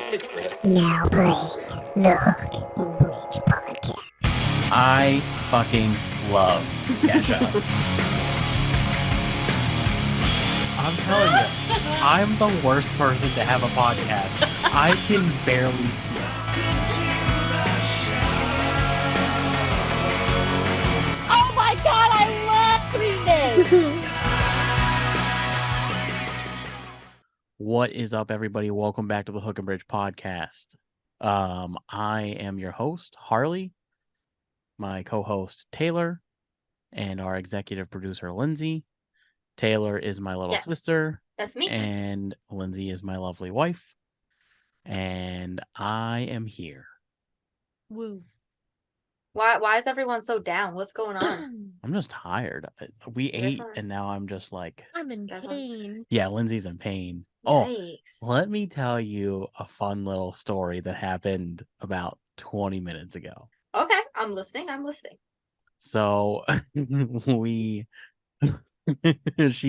Now playing the Hook and Bridge podcast. I fucking love Kesha. I'm telling you, I'm the worst person to have a podcast. I can barely speak. Oh my god, I love reading this! What is up, everybody? Welcome back to the Hook and Bridge podcast. I am your host, Harley, my co-host, Taylor, and our executive producer, Lindsay. Taylor is my little sister. That's me. And Lindsay is my lovely wife. And I am here. Woo. Why is everyone so down? What's going on? I'm just tired. We ate, and now I'm just like... I'm in pain. Yeah, Lindsay's in pain. Yikes. Oh, let me tell you a fun little story that happened about 20 minutes ago. Okay, I'm listening. So, she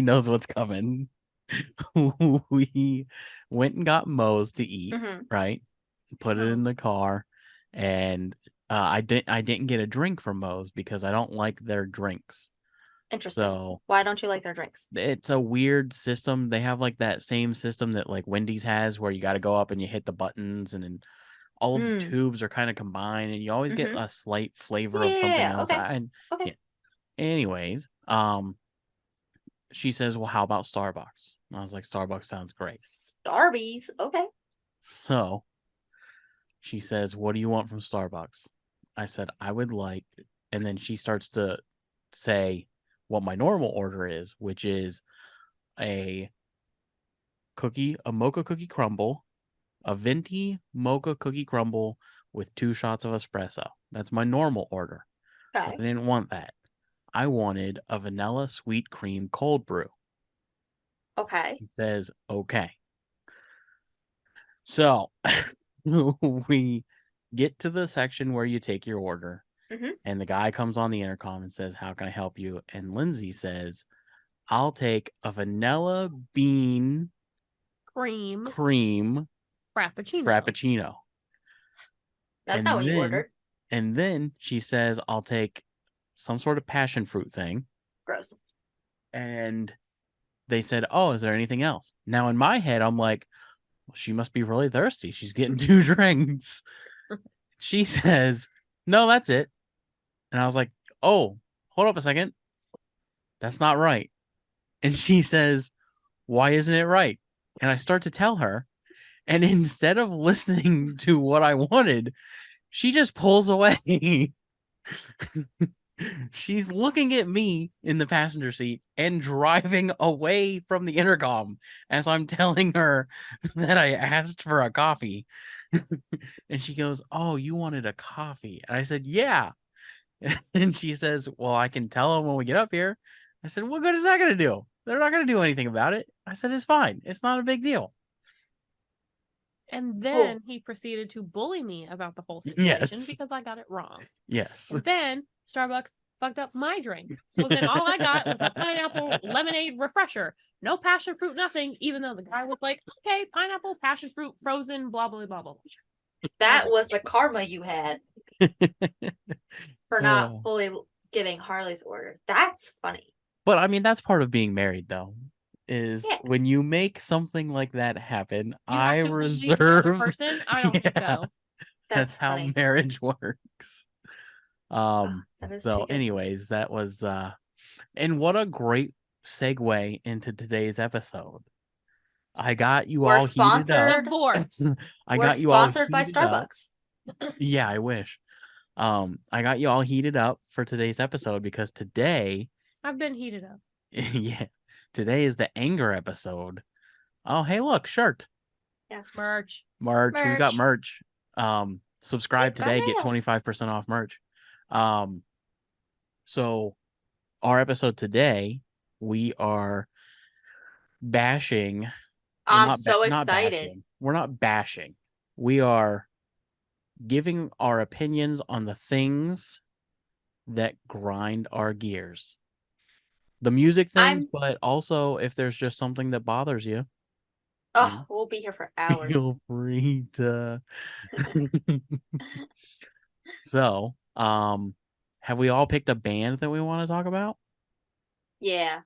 knows what's coming. We went and got Moe's to eat, right? Put it in the car, and I didn't get a drink from Moe's because I don't like their drinks. Interesting. So why don't you like their drinks? It's a weird system. They have like that same system that like Wendy's has, where you got to go up and you hit the buttons, and then all of the tubes are kind of combined, and you always get a slight flavor of something else. Okay. Yeah. Anyways, she says, well, how about Starbucks? And I was like, Starbucks sounds great. Starbies. Okay. So she says, what do you want from Starbucks? I said, I would like, and then she starts to say what my normal order is, which is a mocha cookie crumble, a venti mocha cookie crumble with 2 shots of espresso. That's my normal order. Okay. But I didn't want that. I wanted a vanilla sweet cream cold brew. Okay. He says, okay. So we get to the section where you take your order, and the guy comes on the intercom and says, how can I help you? And Lindsay says, I'll take a vanilla bean cream frappuccino. That's not what you ordered. And then she says, I'll take some sort of passion fruit thing. Gross. And they said, oh, is there anything else? Now in my head, I'm like, well, she must be really thirsty. She's getting 2 drinks. She says, no, that's it. And I was like, oh, hold up a second. That's not right. And she says, why isn't it right? And I start to tell her. And instead of listening to what I wanted, she just pulls away. She's looking at me in the passenger seat and driving away from the intercom as I'm telling her that I asked for a coffee. And she goes, oh, you wanted a coffee? And I said, yeah. And she says, well, I can tell them when we get up here. I said, what good is that going to do? They're not going to do anything about it. I said, it's fine. It's not a big deal. And then he proceeded to bully me about the whole situation because I got it wrong. Yes. And then Starbucks fucked up my drink. So then all I got was a pineapple lemonade refresher. No passion fruit, nothing, even though the guy was like, okay, pineapple, passion fruit, frozen, blah, blah, blah, blah. That was the karma you had for not fully getting Harley's order. That's funny. But I mean, that's part of being married, though. Is when you make something like that happen, I reserve person. I don't think so. That's how funny. Marriage works. That is So anyways, that was and what a great segue into today's episode. I got you all heated up. We're sponsored by Starbucks. Yeah, I wish. I got you all heated up for today's episode because today I've been heated up. Yeah. Today is the anger episode. Oh, hey, look, shirt. Yeah. Merch. We got merch. Subscribe today, get 25% off merch. So our episode today, we are bashing. I'm so excited. We're not bashing. We are giving our opinions on the things that grind our gears. The music things, but also if there's just something that bothers you. Oh, we'll be here for hours. Feel free to. So, have we all picked a band that we want to talk about? Yeah.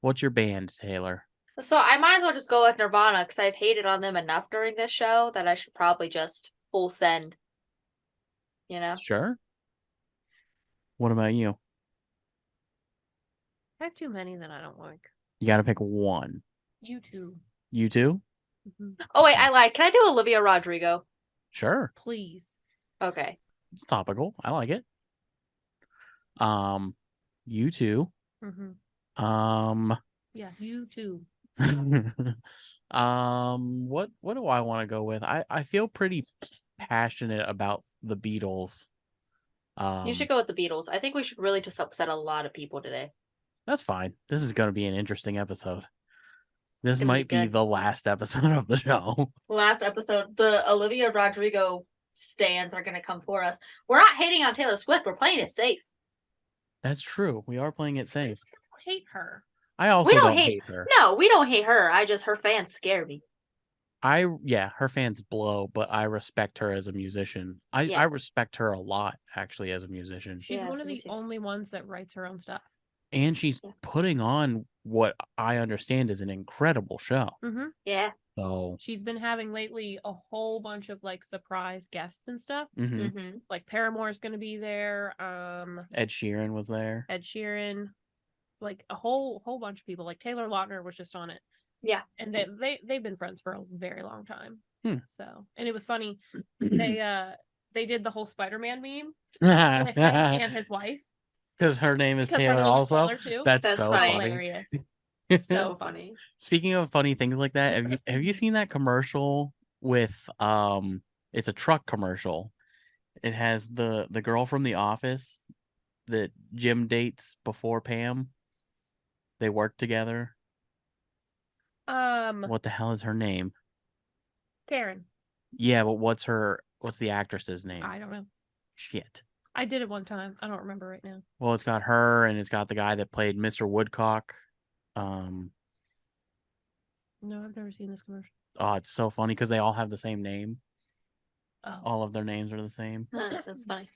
What's your band, Taylor? So I might as well just go with Nirvana because I've hated on them enough during this show that I should probably just full send. You know? Sure. What about you? I have too many that I don't like. You got to pick one. You too. You too? Oh, wait, I lied. Can I do Olivia Rodrigo? Sure. Please. Okay. It's topical. I like it. You too. Yeah, you too. What do I want to go with? I feel pretty passionate about the Beatles. You should go with the Beatles. I think we should really just upset a lot of people today. That's fine. This is going to be an interesting episode. This gonna be might be good. the last episode of the show. Last episode, the Olivia Rodrigo stands are going to come for us. We're not hating on Taylor Swift. We're playing it safe. That's true. We are playing it safe. I hate her. I also We don't hate her. No, we don't hate her. Her fans scare me. Her fans blow, but I respect her as a musician. I respect her a lot, actually, as a musician. She's Yeah, one of me the too. only ones that writes her own stuff. And she's putting on what I understand is an incredible show. Yeah. So She's been having lately a whole bunch of like surprise guests and stuff. Mm-hmm. Like Paramore's going to be there. Ed Sheeran was there. Ed Sheeran, like a whole bunch of people. Like Taylor Lautner was just on it. Yeah. And they've been friends for a very long time. So, and it was funny. They did the whole Spider-Man meme with him and his wife. Because her name is Because her Taylor name is also. Taylor, too. That's so funny. Hilarious. So funny. Speaking of funny things like that, have you seen that commercial with it's a truck commercial. It has the girl from The Office that Jim dates before Pam. They work together. What the hell is her name? Karen. Yeah, but what's the actress's name? I don't know. Shit. I did it one time. I don't remember right now. Well, it's got her and it's got the guy that played Mr. Woodcock. No, I've never seen this commercial. Oh, it's so funny because they all have the same name. Oh. All of their names are the same. That's funny.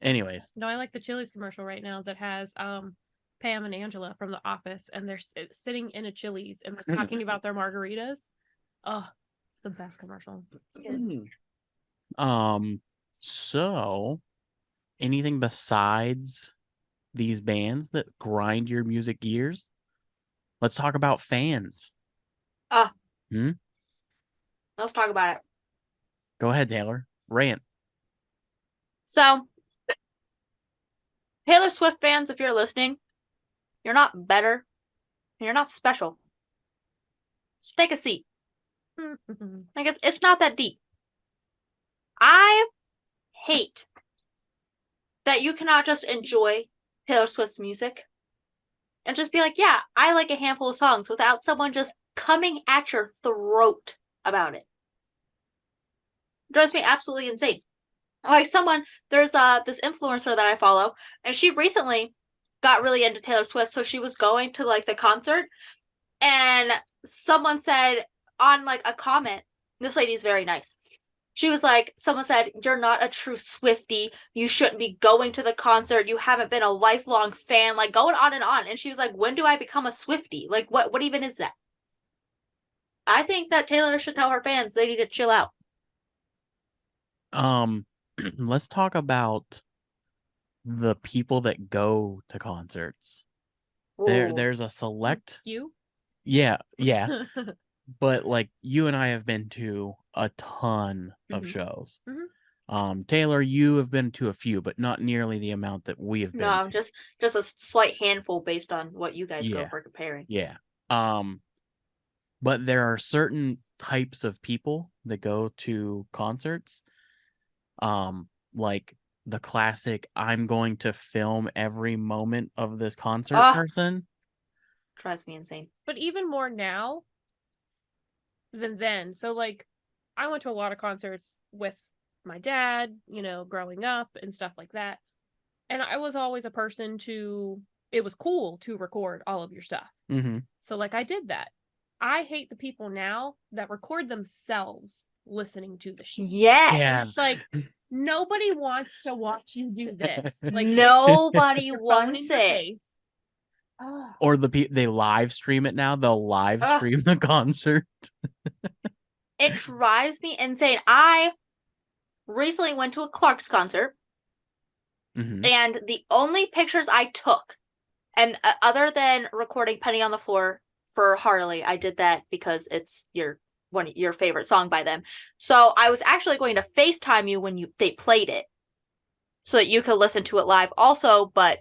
Anyways. No, I like the Chili's commercial right now that has Pam and Angela from The Office, and they're sitting in a Chili's and they're talking about their margaritas. Oh, it's the best commercial. It's good. So anything besides these bands that grind your music gears? Let's talk about fans. Let's talk about it. Go ahead, Taylor. Rant. So, Taylor Swift fans, if you're listening, you're not better. And you're not special. Just take a seat. Like it's not that deep. I hate that you cannot just enjoy Taylor Swift's music and just be like, yeah, I like a handful of songs without someone just coming at your throat about it. It drives me absolutely insane. Like there's this influencer that I follow, and she recently got really into Taylor Swift, so she was going to like the concert, and someone said on like a comment, this lady's very nice. She was like, someone said, you're not a true Swiftie. You shouldn't be going to the concert. You haven't been a lifelong fan, like going on. And she was like, when do I become a Swiftie? Like, what even is that? I think that Taylor should tell her fans they need to chill out. Let's talk about the people that go to concerts. There's a select. You? Yeah. But like you and I have been to a ton of shows. Taylor, you have been to a few, but not nearly the amount that we have been. No, just a slight handful based on what you guys go for comparing. Yeah. But there are certain types of people that go to concerts. Like the classic, I'm going to film every moment of this concert person. Drives me insane. But even more now than then. So like I went to a lot of concerts with my dad, growing up and stuff like that. And I was always a person it was cool to record all of your stuff. Mm-hmm. So like I did that. I hate the people now that record themselves listening to the show. Yes. It's like nobody wants to watch you do this. Like Nobody your phone wants in your it. face. Oh. Or they live stream it now. They'll live Ugh. stream the concert. It drives me insane. I recently went to a Clark's concert, Mhm. and the only pictures I took, and other than recording Penny on the Floor for Harley, I did that because it's your favorite song by them. So I was actually going to FaceTime you when they played it, so that you could listen to it live also, but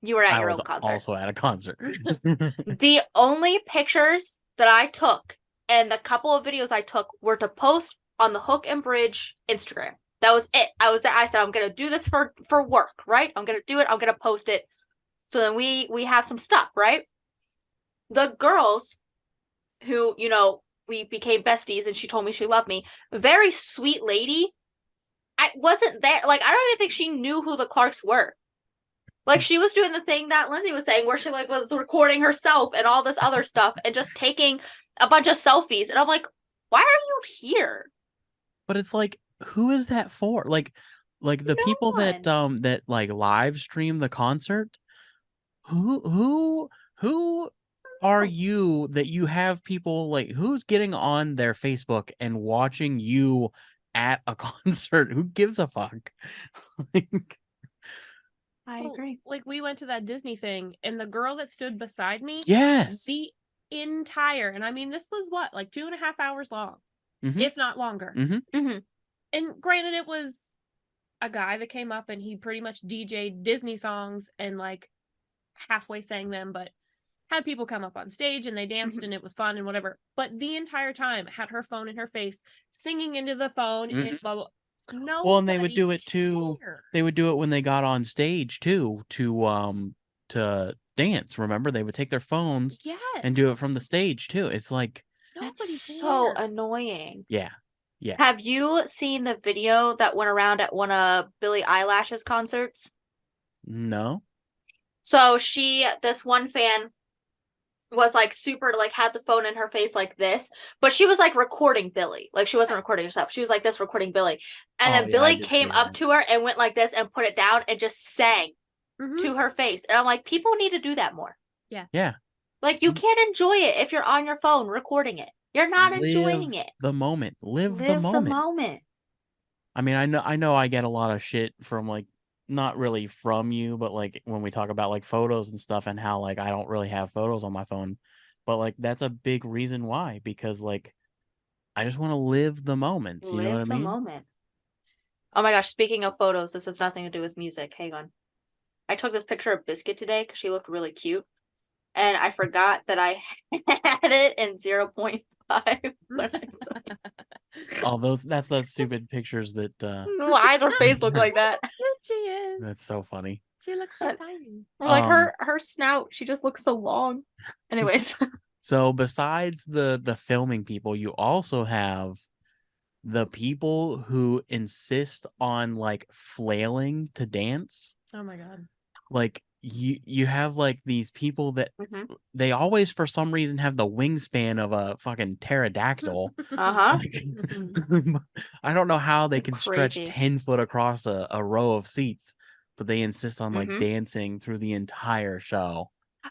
you were at I your was own concert. also at a concert. The only pictures that I took and the couple of videos I took were to post on the Hook and Bridge Instagram. That was it. I was there. I said, I'm going to do this for work, right? I'm going to do it. I'm going to post it. So then we have some stuff, right? The girls who, we became besties and she told me she loved me. Very sweet lady. I wasn't there. Like, I don't even think she knew who the Clarks were. Like, she was doing the thing that Lindsay was saying where she like was recording herself and all this other stuff and just taking a bunch of selfies. And I'm like, why are you here? But it's like, who is that for? Like the No people that one. that like live stream the concert. Who are you that you have people like who's getting on their Facebook and watching you at a concert? Who gives a fuck? Like, I Well, agree. like we went to that Disney thing, and the girl that stood beside me, yes. the entire, and I mean, this was what, like 2.5 hours long, Mhm. if not longer. Mhm. Mm-hmm. And granted, it was a guy that came up and he pretty much DJ'd Disney songs and like halfway sang them, but had people come up on stage and they danced and it was fun and whatever. But the entire time had her phone in her face, singing into the phone and blah blah. No, Well, and they would do it too. They would do it when they got on stage too to dance. Remember, they would take their phones Yes, and do it from the stage too. It's like, It's so annoying. yeah. Yeah. Have you seen the video that went around at one of Billie Eilish's concerts? No. So this one fan was like super, like had the phone in her face like this, but she was like recording Billie. Like she wasn't recording herself. She was like this recording Billie. And Oh, then yeah, I Billie did came see up that. to her and went like this and put it down and just sang Mhm. to her face. And I'm like, people need to do that more. Yeah. Like, you can't enjoy it if you're on your phone recording it. You're not enjoying Live it. the moment. Live the Live the moment. moment. I mean, I know I get a lot of shit from like not really from you, but like when we talk about like photos and stuff and how like I don't really have photos on my phone. But like that's a big reason why, because like I just want to live the moments, you know what I Live the mean? moment. Oh my gosh, speaking of photos, this has nothing to do with music. Hang on. I took this picture of Biscuit today because she looked really cute. And I forgot that I had it in 0.5. Oh, that's those stupid pictures that Why does her face look like that? She is. that's so funny. She looks so tiny. Or like her snout, she just looks so long. Anyways. So besides the filming people, you also have the people who insist on like flailing to dance. Oh my god. Like you have like these people that Mhm. they always for some reason have the wingspan of a fucking pterodactyl. Uh-huh. Like, I don't know how they can stretch Crazy. 10 foot across a row of seats, but they insist on like Mhm. dancing through the entire show.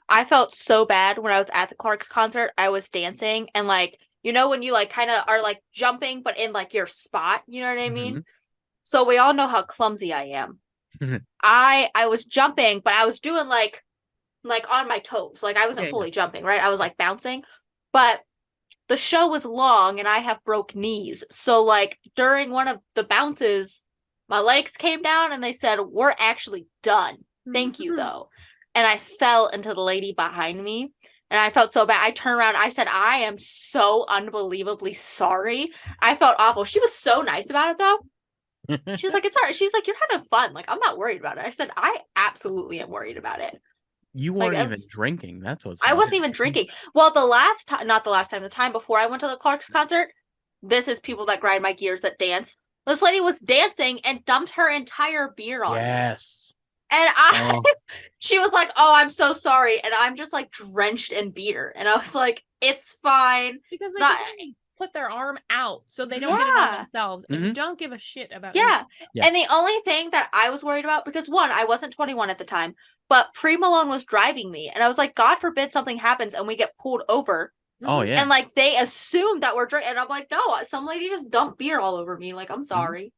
I felt so bad when I was at the Clark's concert. I was dancing and like, when you like kind of are like jumping, but in like your spot, you know what I mean? Mhm. So we all know how clumsy I am. I was jumping, but I was doing like on my toes. Like I wasn't Yeah, fully jumping, right? I was like bouncing. But the show was long and I have broke knees. So like during one of the bounces, my legs came down and they said, "We're actually done. Thank you though." And I fell into the lady behind me. And I felt so bad. I turned around. I said, "I am so unbelievably sorry." I felt awful. She was so nice about it though. She was like, "It's all right." She's like, "You're having fun. Like, I'm not worried about it." I said, "I absolutely am worried about it." You Like, weren't even drinking. That's what's I wasn't weird. even drinking. Well, not the last time, the time before I went to the Clark's concert, this is people that grind my gears that dance. This lady was dancing and dumped her entire beer on me. Yes. I, Oh. she was like, "Oh, I'm so sorry," and I'm just like drenched in beer, and I was like, "It's fine." Because It's they not. can only put their arm out so they don't get it on Yeah. themselves and don't give a shit about Yeah. anything. Yes. And the only thing that I was worried about, because one, I wasn't 21 at the time, but Pre Malone was driving me, and I was like, God forbid something happens and we get pulled over. Oh yeah. And like they assume that we're drinking, and I'm like, no, some lady just dumped beer all over me. Like, I'm sorry.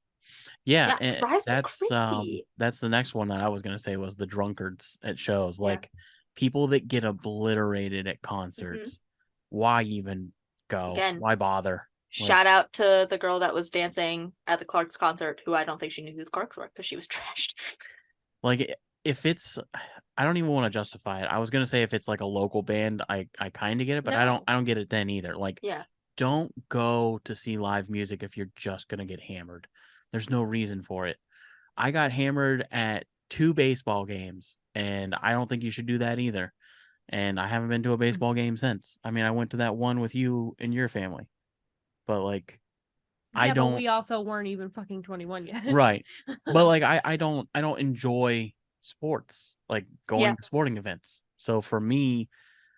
Yeah, Yeah, and drives me crazy. that's the next one that I was gonna say was the drunkards at shows. Yeah. Like people that get obliterated at concerts. Why even go? Again, Why bother? Shout out to the girl that was dancing at the Clark's concert, who I don't think she knew who the Clarks were because she was trashed. Like if it's, I don't even want to justify it. I was gonna say if it's like a local band, I kind of get it, but No. I don't get it then either. Like Yeah. don't go to see live music if you're just gonna get hammered. There's no reason for it. I got hammered at 2 baseball games, and I don't think you should do that either. And I haven't been to a baseball game since. I mean, I went to that one with you and your family, but like, I But don't. we also weren't even fucking 21 yet. Right. But like, I don't enjoy sports, like going Yeah. to sporting events. So for me,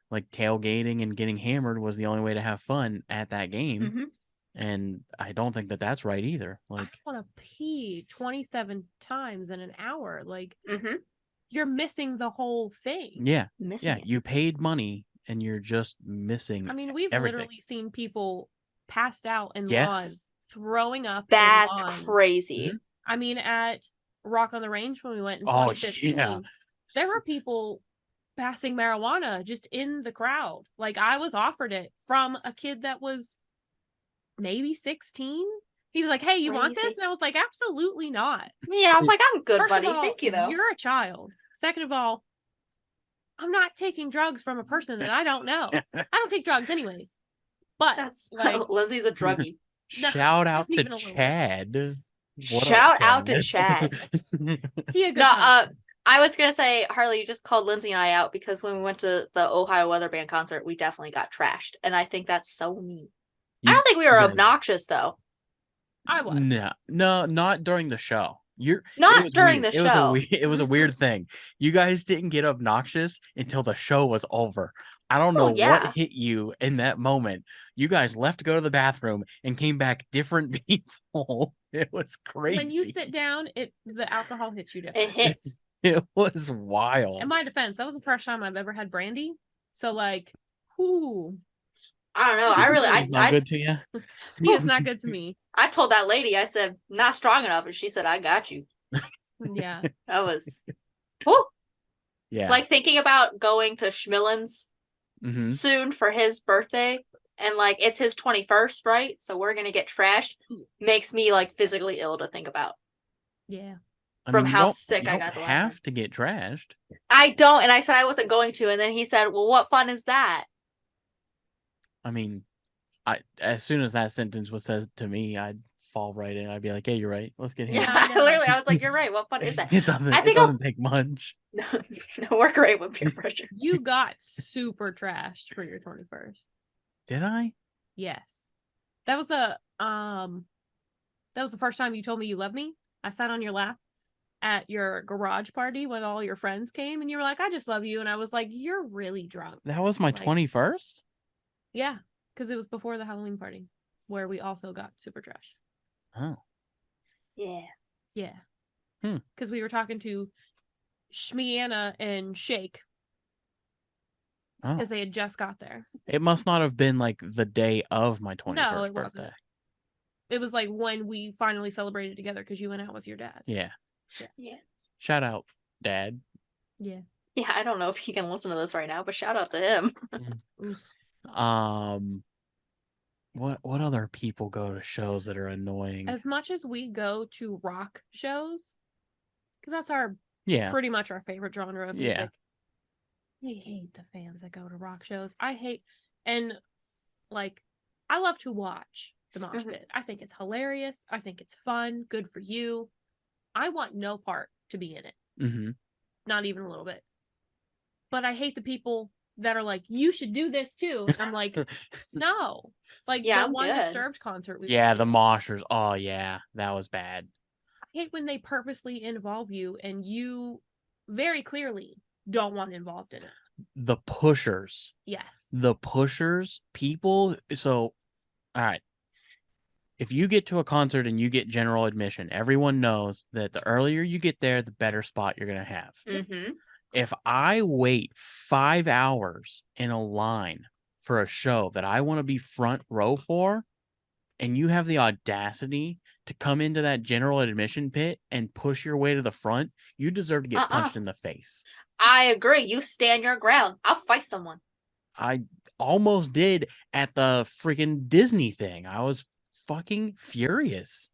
like tailgating and getting hammered was the only way to have fun at that game. And I don't think that that's right either. I Like, want to pee 27 times in an hour. Like, Mm-hmm. you're missing the whole thing. yeah, Missing yeah, it. you paid money and you're just missing. I mean, we've everything. literally seen people passed out in Yes. lawns, throwing up. That's in lawns. crazy. I mean, at Rock on the Range when we went in Oh, 2015, yeah. there were people passing marijuana just in the crowd. Like, I was offered it from a kid that was maybe 16. He was like, "Hey, you want this?" Crazy. And I was like, "Absolutely not." Yeah, I'm like, I'm good, First buddy. of all, Thank you, though. you're a child. Second of all, I'm not taking drugs from a person that I don't know. I don't take drugs anyways. But That's like, Lindsay's a druggie. No, Shout out not to even a little bit. Chad. What up, Shout out to Chad? he a good No, time. I was gonna say, Harley, you just called Lindsay and I out because when we went to the Ohio Weather Band concert, we definitely got trashed, and I think that's so mean. I don't think we were you guys- obnoxious though. I was. No, not during the show. It Not was during weird. the It was show. it was a weird thing. You guys didn't get obnoxious until the show was over. I don't know yeah. what hit you in that moment. You guys left to go to the bathroom and came back different people. It was crazy. When you sit down, the alcohol hits you It different. hits. It was wild. In my defense, that was the first time I've ever had brandy. So like, whoo, I don't know. I really, It's not good to you. tea is not good to me. I told that lady, I said, not strong enough, and she said, I got you. Yeah. That was, whew. Yeah. Like thinking about going to Schmillen's Mhm. soon for his birthday, and like it's his 21st, right? So we're gonna get trashed. Makes me like physically ill to think about. Yeah. From you how don't- sick you I don't got the last have time. to get trashed. I don't, and I said I wasn't going to, and then he said, "Well, what fun is that?" I mean, as soon as that sentence was said to me, I'd fall right in. I'd be like, "Hey, you're right. Let's get Yeah, here." I know. literally, I was like, "You're right. What fun is that?" It doesn't. I It think I'll- doesn't take much. No, we're great with peer pressure. You got super trashed for your 21st. Did I? Yes. That was the first time you told me you love me. I sat on your lap at your garage party when all your friends came and you were like, "I just love you." And I was like, "You're really drunk." That was my Like- 21st. Yeah, because it was before the Halloween party where we also got super trashed. Oh, Yeah. Yeah. Hmm. Because we were talking to Shmiana and Shake oh. because they had just got there. It must not have been like the day of my 21st it birthday. wasn't. It was like when we finally celebrated together because you went out with your dad. Yeah. Yeah. Shout out, Dad. Yeah. Yeah, I don't know if he can listen to this right now, but shout out to him. What other people go to shows that are annoying? As much as we go to rock shows, because that's our Yeah. pretty much our favorite genre of Yeah. music. I hate the fans that go to rock shows. And like, I love to watch the mosh Mhm. pit. I think it's hilarious. I think it's fun. Good for you. I want no part to be in it. Mm-hmm. Not even a little bit. But I hate the people that are like, "You should do this too." I'm like, no. Like Yeah, the I'm one good. Disturbed concert. Yeah, went the to. moshers. Oh yeah, that was bad. I hate when they purposely involve you and you very clearly don't want involved in it. The pushers. Yes. The pushers, people. So, all right. If you get to a concert and you get general admission, everyone knows that the earlier you get there, the better spot you're going to have. Mm-hmm. If I wait 5 hours in a line for a show that I want to be front row for, and you have the audacity to come into that general admission pit and push your way to the front, you deserve to get punched in the face. I agree. You stand your ground. I'll fight someone. I almost did at the freaking Disney thing. I was fucking furious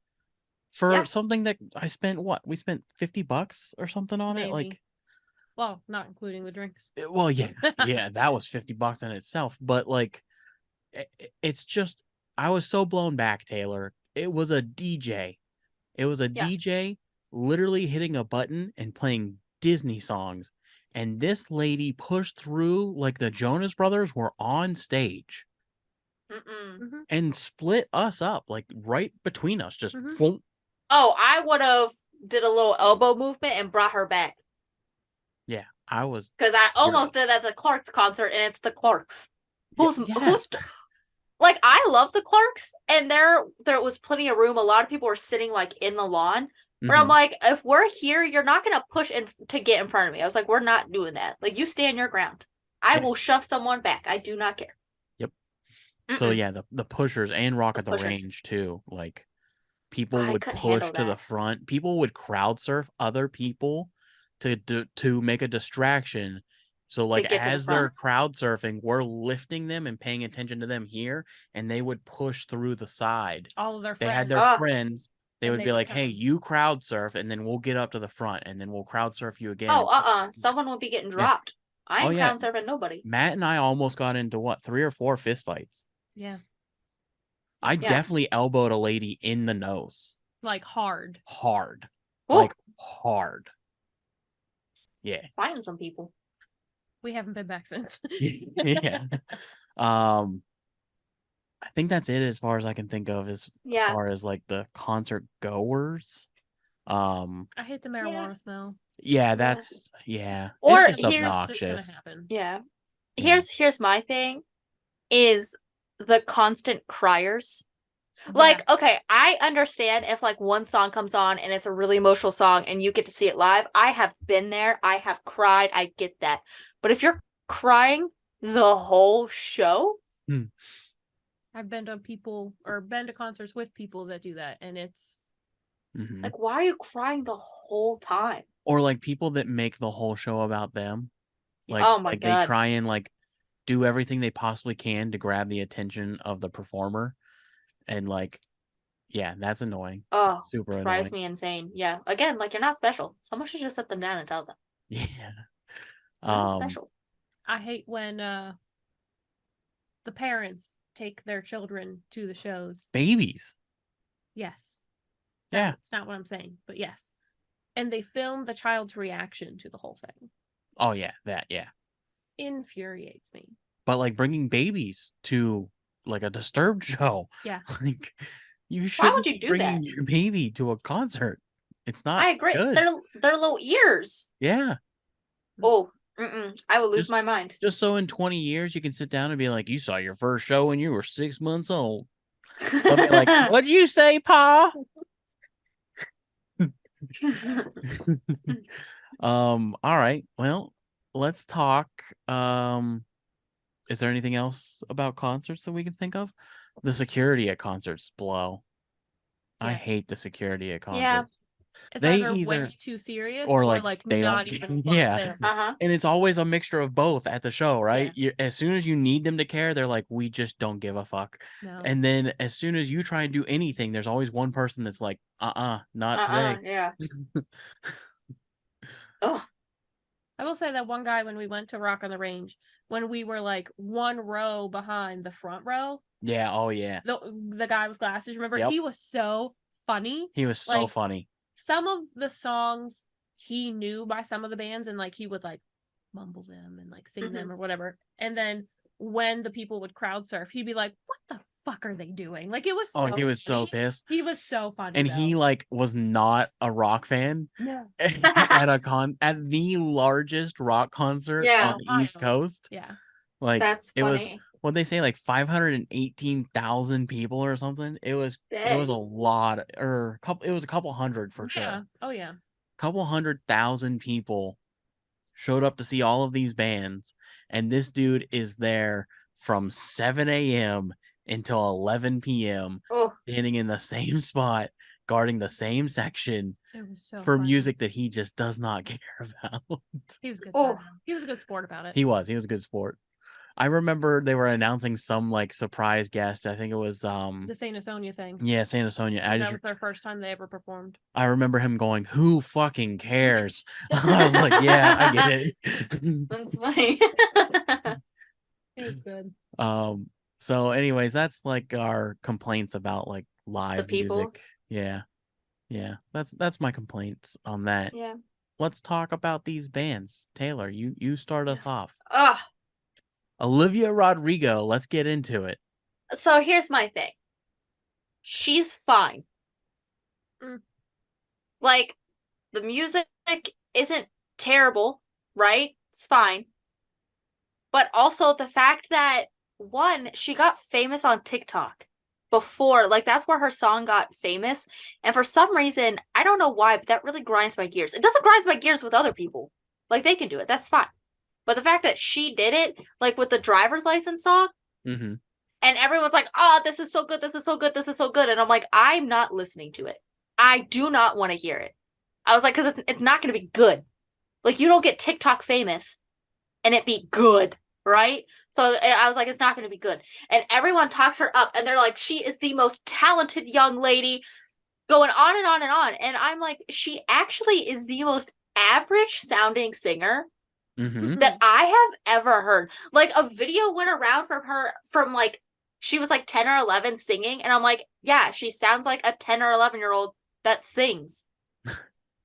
for something that I spent we spent $50 or something on it. Like, well, not including the drinks. Well, yeah, that was $50 in itself. But like, it's just, I was so blown back, Taylor. It was a DJ. It was a DJ literally hitting a button and playing Disney songs. And this lady pushed through like the Jonas Brothers were on stage and split us up, like right between us. Just Oh, I would have did a little elbow movement and brought her back. Yeah, I was, because I almost did at the Clarks concert, and it's the Clarks. Who's like, I love the Clarks, and there was plenty of room. A lot of people were sitting like in the lawn. But I'm like, if we're here, you're not gonna push in to get in front of me. I was like, we're not doing that. Like, you stand your ground. I will shove someone back. I do not care. Yep. So yeah, the pushers and Rock at the Range too. Like, people would push to the front. People would crowd surf other people to make a distraction. So like, as they're crowd surfing, we're lifting them and paying attention to them here, and they would push through the side. All of their They friends. had their friends. They would be like, hey, you crowd surf, and then we'll get up to the front, and then we'll crowd surf you again. Someone will be getting dropped. I ain't crowd surfing nobody. Matt and I almost got into 3 or 4 fist fights. Yeah. I definitely elbowed a lady in the nose. Like hard. Ooh. Like hard. Yeah. Fighting some people. We haven't been back since. Yeah. I think that's it as far as I can think of as far as like the concert goers. I hate the marijuana smell. Yeah, that's Or it's just here's obnoxious. Here's my thing is the constant criers. Like, okay, I understand if like one song comes on and it's a really emotional song and you get to see it live. I have been there. I have cried. I get that. But if you're crying the whole show, I've been to concerts with people that do that, and it's like, why are you crying the whole time? Or like people that make the whole show about them. Like, oh my God. They try and like do everything they possibly can to grab the attention of the performer. And like, yeah, that's annoying. Oh, that's super annoying. Drives me insane. Yeah. Again, like, you're not special. Someone should just sit them down and tell them. Yeah. Not special. I hate when the parents take their children to the shows. Babies. Yes. Yeah. It's not what I'm saying, but yes. And they film the child's reaction to the whole thing. Oh yeah, that infuriates me. But like bringing babies to like a Disturbed show. Yeah. Like, you shouldn't Why would you do bring that? your baby to a concert. It's not. I agree. Good. They're little ears. Yeah. Oh, I will lose my mind. Just so in 20 years you can sit down and be like, you saw your first show when you were 6 months old. I'll be like, what'd you say, Pa? All right. Well, let's talk. Is there anything else about concerts that we can think of? The security at concerts blow. Yeah. I hate the security at concerts. Yeah. It's either way too serious or like they not even close there. And it's always a mixture of both at the show, right? Yeah. As soon as you need them to care, they're like, we just don't give a fuck. No. And then as soon as you try and do anything, there's always one person that's like, not today. Yeah. Oh. I will say that one guy, when we went to Rock on the Range, when we were like one row behind the front row. Yeah. Oh yeah. The guy with glasses, remember? Yep. He was so funny. He was so funny. Some of the songs he knew by some of the bands, and like he would like mumble them and like sing them or whatever. And then when the people would crowd surf, he'd be like, what the fuck are they doing? Like, it was Oh, so he was so funny. pissed. He was so funny. And though. he like was not a rock fan No. at the largest rock concert Yeah. on the East Ohio. Coast. Yeah. Like That's it was funny. what they say, like 518,000 people or something. It was a Dang. lot, or it was a couple hundred for Yeah. sure. Oh yeah. Couple 100,000 people showed up to see all of these bands, and this dude is there from 7 a.m. until 11 p.m. Oh, standing in the same spot, guarding the same section It was so for funny. music that he just does not care about. He was good. Oh. He was a good sport about it. He was a good sport. I remember they were announcing some like surprise guest. I think it was The Saint Sonia thing. yeah, Santa Sonia. That was their first time they ever performed. I remember him going, "Who fucking cares?" I was like, "Yeah, I get it." That's funny. It was good. So anyways, that's like our complaints about like live people? music. Yeah. That's my complaints on that. Yeah. Let's talk about these bands. Taylor, you start us off. Ugh. Olivia Rodrigo, let's get into it. So here's my thing. She's fine. Mm. Like, the music isn't terrible, right? It's fine. But also the fact that, one, she got famous on TikTok before. Like, that's where her song got famous. And for some reason, I don't know why, but that really grinds my gears. It doesn't grind my gears with other people. Like, they can do it. That's fine. But the fact that she did it, like with the driver's license song, Mm-hmm. and everyone's like, oh, this is so good, this is so good, this is so good. And I'm like, I'm not listening to it. I do not want to hear it. I was like, because it's not going to be good. Like, you don't get TikTok famous and it be good, right? So I was like, it's not going to be good. And everyone talks her up, and they're like, she is the most talented young lady, going on and on and on. And I'm like, she actually is the most average sounding singer Mm-hmm. that I have ever heard. Like, a video went around from her from like, she was like 10 or 11 singing, and I'm like, yeah, she sounds like a 10 or 11-year-old that sings.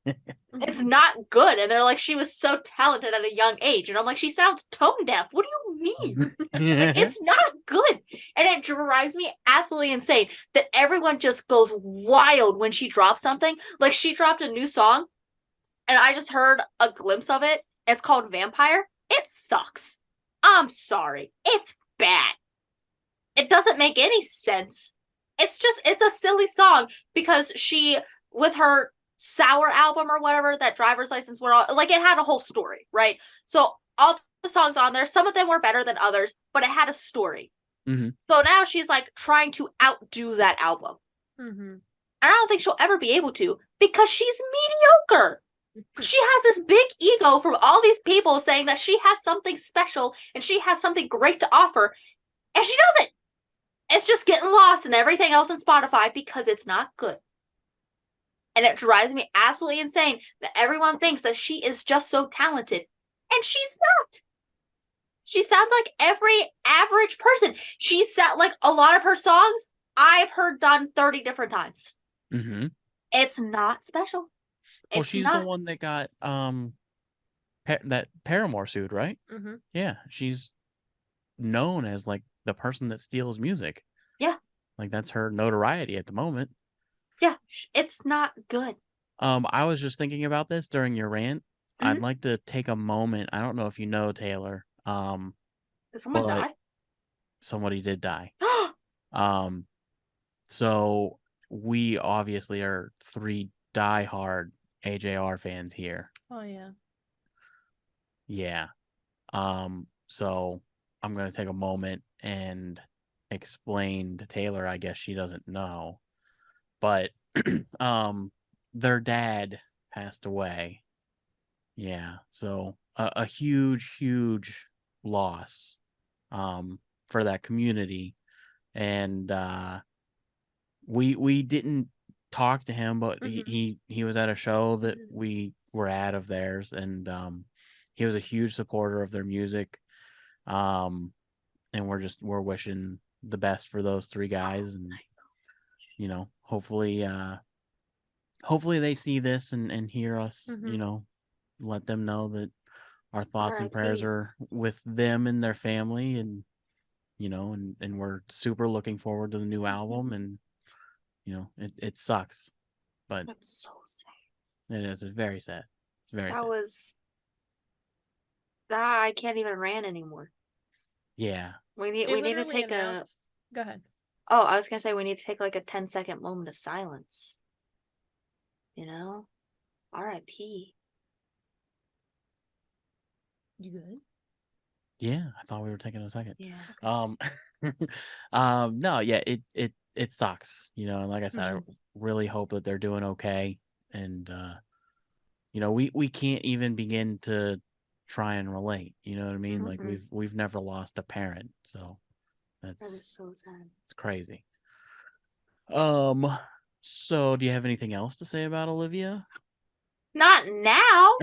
It's not good. And they're like, she was so talented at a young age. And I'm like, she sounds tone deaf. What do you mean? Like, it's not good. And it drives me absolutely insane that everyone just goes wild when she drops something. Like, she dropped a new song, and I just heard a glimpse of it. It's called Vampire. It sucks. I'm sorry. It's bad. It doesn't make any sense. It's a silly song because she, with her Sour album or whatever, that driver's license were all, like, it had a whole story, right? So all the songs on there, some of them were better than others, but it had a story. Mm-hmm. So now she's like trying to outdo that album. Mm-hmm. I don't think she'll ever be able to, because she's mediocre. She has this big ego from all these people saying that she has something special and she has something great to offer, and she doesn't. It's just getting lost in everything else in Spotify because it's not good. And it drives me absolutely insane that everyone thinks that she is just so talented, and she's not. She sounds like every average person. She said, like, a lot of her songs I've heard done 30 different times. Mm-hmm. It's not special. Well, It's she's not. the one that got that Paramore sued, right? Mm-hmm. Yeah, she's known as like the person that steals music. Yeah. Like, that's her notoriety at the moment. Yeah, it's not good. I was just thinking about this during your rant. I'd Mhm. like to take a moment. I don't know if you know Taylor. Did someone But- die? Somebody did die. So we obviously are 3 diehard AJR fans here. Oh yeah. Yeah. So I'm gonna take a moment and explain to Taylor. I guess she doesn't know, but their dad passed away. Yeah. So a huge loss for that community. And we didn't talk to him, but he was at a show that we were at of theirs, and he was a huge supporter of their music. And we're wishing the best for those 3 guys, and hopefully they see this and hear us. Let them know that our thoughts and prayers R.I.P. are with them and their family, and and we're super looking forward to the new album, and it sucks, but That's so sad. it is. It's very sad. It's very That sad. was that I can't even rant anymore. Yeah. We They need to literally take announced. Go ahead. Oh, I was gonna say we need to take like a 10-second moment of silence. R.I.P. You good? Yeah, I thought we were taking a second. Yeah. No, yeah, it sucks, and like I said, I really hope that they're doing okay, and we can't even begin to try and relate, you know what I mean? Like we've never lost a parent, so That is that's so sad. it's crazy. So do you have anything else to say about Olivia? Not now.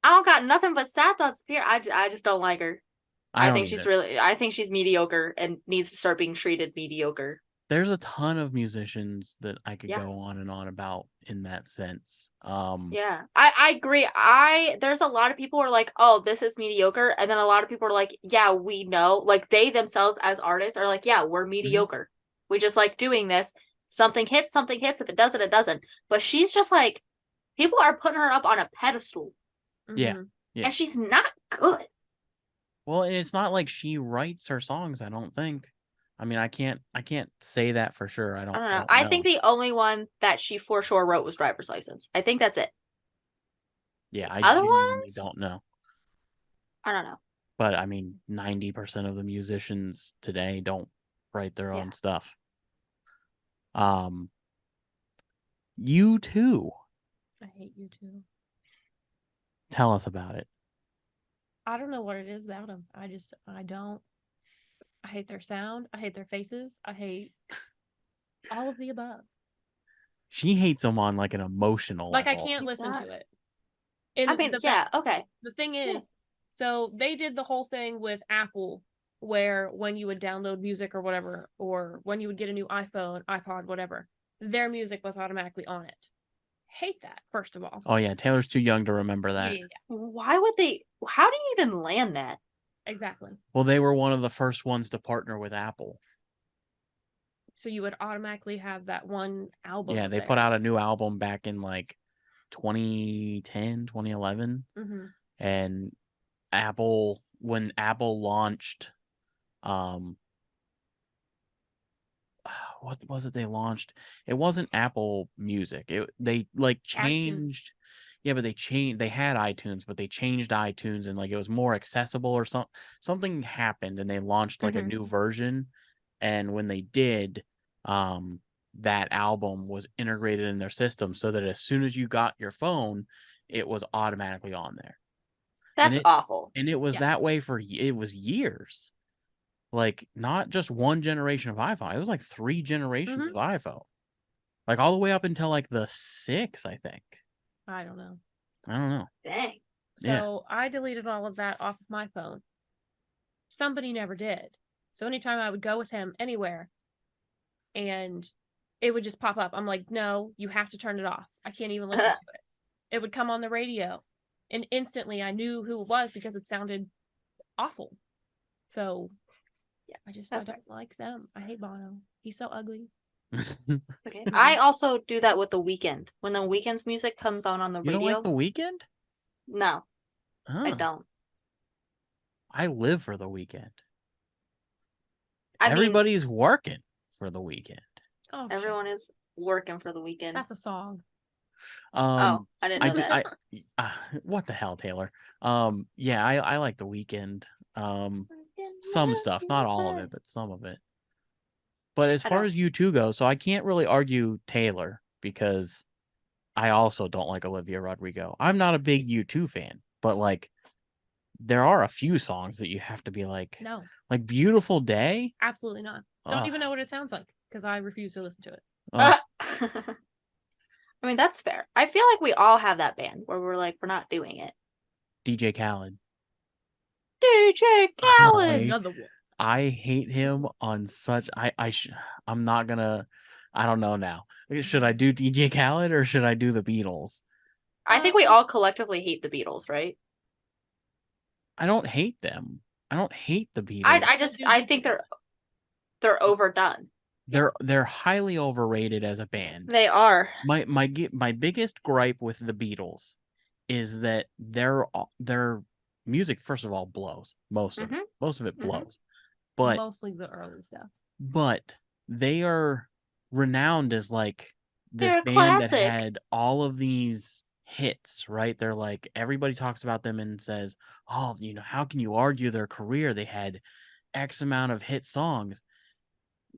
I don't got nothing but sad thoughts here. I just don't like her. I think she's mediocre and needs to start being treated mediocre. There's a ton of musicians that I could Yeah. go on and on about in that sense. Yeah, I agree. There's a lot of people who are like, oh, this is mediocre. And then a lot of people are like, yeah, we know. Like they themselves as artists are like, yeah, we're mediocre. We just like doing this. Something hits. If it doesn't, it doesn't. But she's just like, people are putting her up on a pedestal. Yeah. And she's not good. Well, and it's not like she writes her songs, I don't think. I mean, I can't say that for sure. I don't know. I think the only one that she for sure wrote was Driver's License. I think that's it. Yeah, I Other genuinely ones? don't know. I don't know. But I mean, 90% of the musicians today don't write their own stuff. U2. I hate U2. Tell us about it. I don't know what it is about them. I don't. I hate their sound. I hate their faces. I hate all of the above. She hates them on like an emotional level. I can't listen to it. And okay. The thing is, so they did the whole thing with Apple where when you would download music or whatever, or when you would get a new iPhone, iPod, whatever, their music was automatically on it. Hate that, first of all. Oh yeah, Taylor's too young to remember that. Yeah. Why would they? How do you even land that? Exactly. Well, they were one of the first ones to partner with Apple. So you would automatically have that one album. Yeah, they put out a new album back in like 2010, 2011. And when Apple launched, what was it they launched? It wasn't Apple Music. They like changed. iTunes. Yeah, but they had iTunes, but they changed iTunes and like it was more accessible or something happened and they launched like a new version. And when they did, that album was integrated in their system so that as soon as you got your phone, it was automatically on there. That's awful. And it was that way for years. Like not just one generation of iPhone. It was like 3 generations of iPhone. Like all the way up until like the 6, I think. I don't know. Dang. So I deleted all of that off of my phone. Somebody never did. So anytime I would go with him anywhere and it would just pop up, I'm like, no, you have to turn it off. I can't even listen to it. It would come on the radio and instantly I knew who it was because it sounded awful. So yeah, I don't like them. I hate Bono. He's so ugly. Okay. I also do that with The Weeknd. When The Weeknd's music comes on the radio. You don't like The Weeknd? No, I don't. I live for The Weeknd. Everybody's working for The Weeknd. Oh, everyone is working for The Weeknd. That's a song. I didn't know that. What the hell, Taylor? Yeah, I like The Weeknd. Some stuff, not all of it, but some of it. But as far as U2 goes, so I can't really argue Taylor because I also don't like Olivia Rodrigo. I'm not a big U2 fan, but like there are a few songs that you have to be like, no, like Beautiful Day. Absolutely not. Don't even know what it sounds like because I refuse to listen to it. I mean, that's fair. I feel like we all have that band where we're like, we're not doing it. DJ Khaled. DJ Khaled. Another one. I hate him on such. I'm not gonna. I don't know now. Should I do DJ Khaled or should I do the Beatles? I think we all collectively hate the Beatles, right? I don't hate them. I don't hate the Beatles. I think they're overdone. They're highly overrated as a band. They are. My biggest gripe with the Beatles is that their music, first of all, blows. Most of it blows. But mostly the early stuff. But they are renowned as like this They're a band classic. that had all of these hits, right? They're like, everybody talks about them and says, oh, how can you argue their career? They had X amount of hit songs.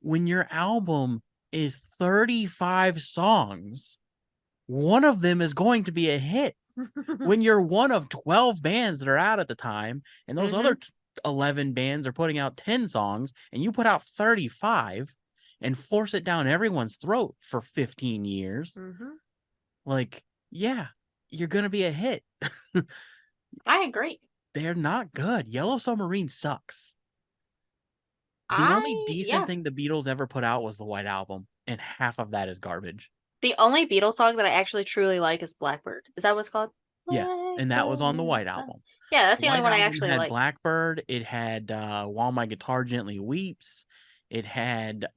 When your album is 35 songs, one of them is going to be a hit. When you're one of 12 bands that are out at the time, and those other 11 bands are putting out 10 songs, and you put out 35 and force it down everyone's throat for 15 years, like, yeah, you're going to be a hit. I agree. They're not good. Yellow Submarine sucks. The only decent thing the Beatles ever put out was the White Album, and half of that is garbage. The only Beatles song that I actually truly like is Blackbird. Is that what it's called? Yes, and that was on the White Album. Yeah, that's the only White one I Album actually had like. Blackbird. It had While My Guitar Gently Weeps. It had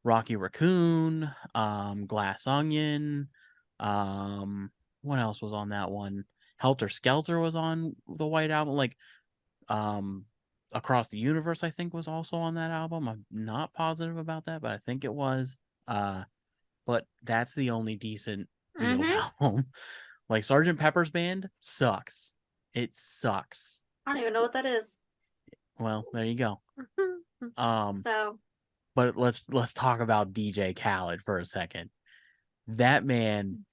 Rocky Raccoon, Glass Onion. What else was on that one? Helter Skelter was on the White Album. Like Across the Universe, I think, was also on that album. I'm not positive about that, but I think it was. But that's the only decent Beatles album. Like Sgt. Pepper's Band sucks. It sucks. I don't even know what that is. Well, there you go. So, but let's talk about DJ Khaled for a second. That man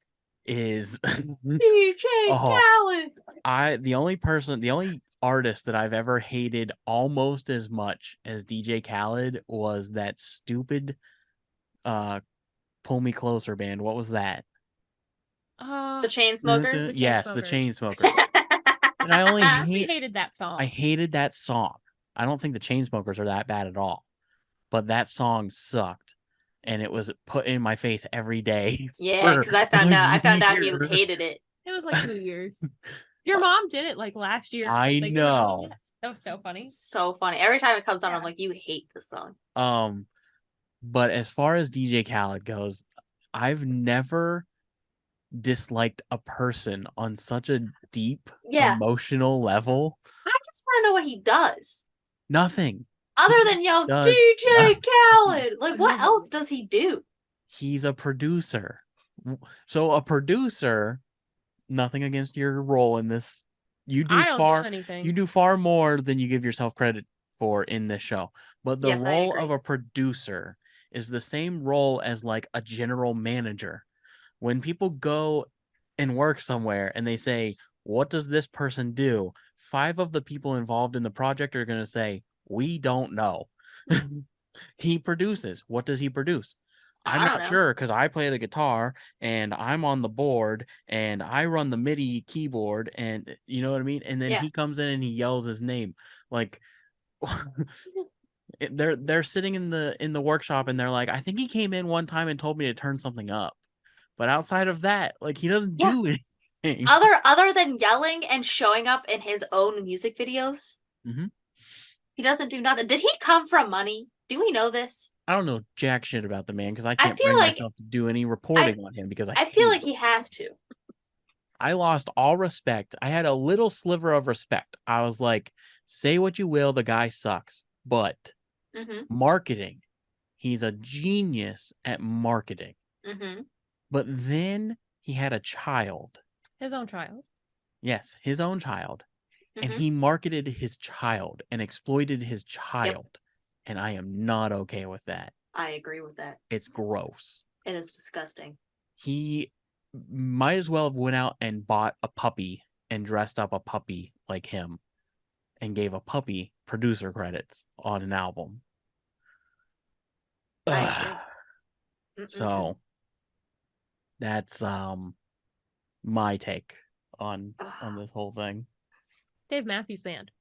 is DJ Khaled. The only artist that I've ever hated almost as much as DJ Khaled was that stupid Pull Me Closer band. What was that? The Chainsmokers? Yes, the Chainsmokers. And I hated that song. I hated that song. I don't think the Chainsmokers are that bad at all. But that song sucked. And it was put in my face every day. Yeah, because I found out he hated it. It was like 2 years. Your mom did it like last year. I know. That was so funny. So funny. Every time it comes on, I'm like, you hate this song. But as far as DJ Khaled goes, I've never disliked a person on such a deep emotional level. I just want to know what he does. Nothing. Other than yell, DJ Khaled. Like, what else does he do? He's a producer. So a producer, nothing against your role in this. You do far more than you give yourself credit for in this show. But the role of a producer is the same role as like a general manager. When people go and work somewhere and they say, what does this person do? 5 of the people involved in the project are going to say, we don't know. He produces. What does he produce? I'm not sure because I play the guitar and I'm on the board and I run the MIDI keyboard and you know what I mean? And then he comes in and he yells his name. Like they're sitting in the workshop and they're like, I think he came in one time and told me to turn something up. But outside of that, like he doesn't do anything. Other than yelling and showing up in his own music videos, he doesn't do nothing. Did he come from money? Do we know this? I don't know jack shit about the man because I can't bring myself to do any reporting on him because I feel like he has to. I lost all respect. I had a little sliver of respect. I was like, say what you will, the guy sucks. But marketing, he's a genius at marketing. But then he had a child. His own child. Yes, his own child. And he marketed his child and exploited his child. And I am not okay with that. I agree with that. It's gross. It is disgusting. He might as well have went out and bought a puppy and dressed up a puppy like him and gave a puppy producer credits on an album. I agree. So that's my take on this whole thing. Dave Matthews Band.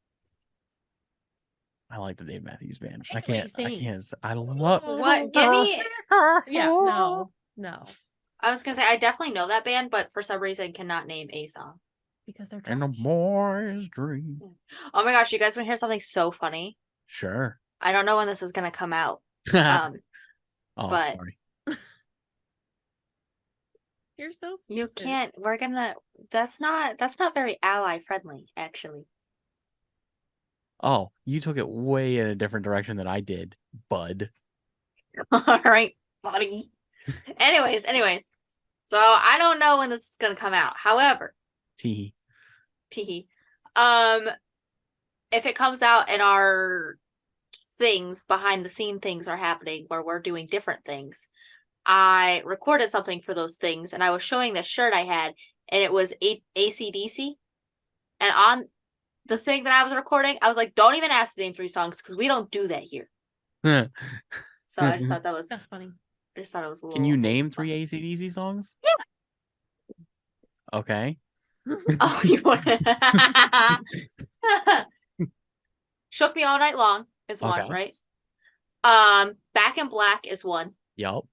I like the Dave Matthews Band. I can't. I love what? Give me. Yeah, no. I was gonna say I definitely know that band, but for some reason cannot name a song. Because they're And a trash. boy's dream. Oh my gosh, you guys want to hear something so funny? Sure. I don't know when this is gonna come out. Oh, but sorry. You're so stupid. you can't. We're gonna. That's not very ally friendly, actually. Oh, you took it way in a different direction than I did, bud. All right, buddy. anyways. So I don't know when this is gonna come out. However, Tee. teehee. If it comes out and our things behind the scene things are happening where we're doing different things, I recorded something for those things and I was showing this shirt I had and it was AC/DC. And on the thing that I was recording, I was like, don't even ask to name 3 songs because we don't do that here. So I just thought that was, That's funny. I just thought it was a little. Can you name fun. 3 AC/DC songs? Yeah. Okay. Oh, you want Shook Me All Night Long is one, Okay. right? Back in Black is one. Yup.